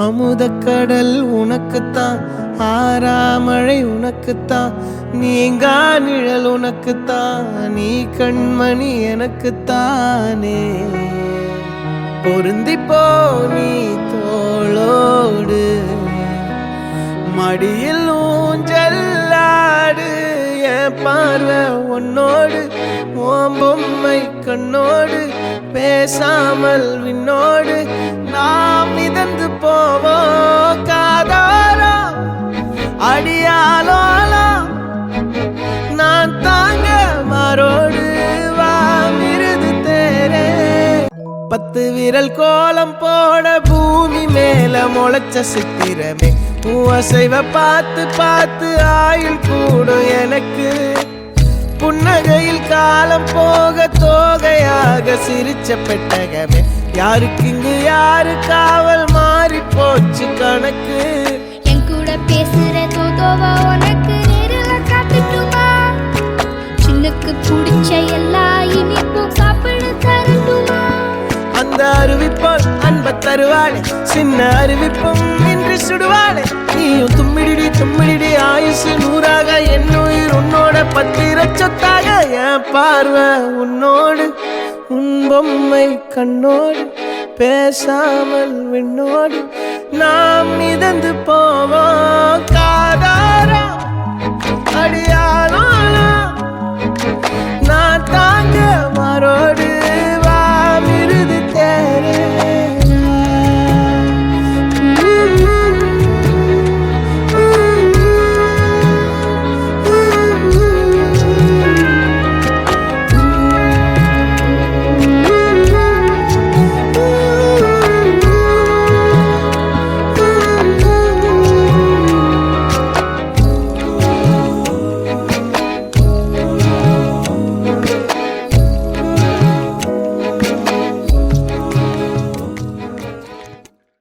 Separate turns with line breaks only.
அமுதக்கடல் உனக்குத்தான், ஆறாமழை உனக்குத்தான், நீங்கா நிழல் உனக்குத்தான், நீ கண்மணி எனக்குத்தானே. பொருந்திப்போ நீ தோளோடு, மடியில் ஊஞ்சல்லாடு, என் பார்வை உன்னோடு, ஓம் பொம்மை கண்ணோடு, பேசாமல் விண்ணோடு நாம் மிதந்து போவோம் காதாரா அடியாலோலாம் நான் தாங்க மாறோடு வா மிருது தேரே. 10 விரல் கோலம் போட பூமி மேல முளைச்ச சித்திரமே, அசைவ பார்த்து பார்த்து ஆயுள் கூடும் எனக்கு. புன்னகையில் காலம் போக தோகையாக சிரிச்ச பெட்டகமே, யாருக்கு இங்கு யாரு காவல் மாறி போச்சு கணக்கு.
என் கூட பேசுற தோதோவா உனக்கு நேரில் காட்டுட்டுமா, சின்னுக்கு பிடிச்ச எல்லா இனிப்பும் சாப்பிட தரட்டுமா.
அந்த அறிவிப்போல் அன்ப தருவாளே, சின்ன அறிவிப்பும் இன்று சுடுவாளே. நீயும் தும்மிடி தும்மிடி ஆயுசு 100ஆக, என் உயிர் உன்னோட 10 சொத்தாக. என் பார்வை உன்னோடு, உன் பொம்மை கண்ணோடு, பேசாமல் விண்ணோடு நாம் மிதந்து போவோம் காதாரா அடியா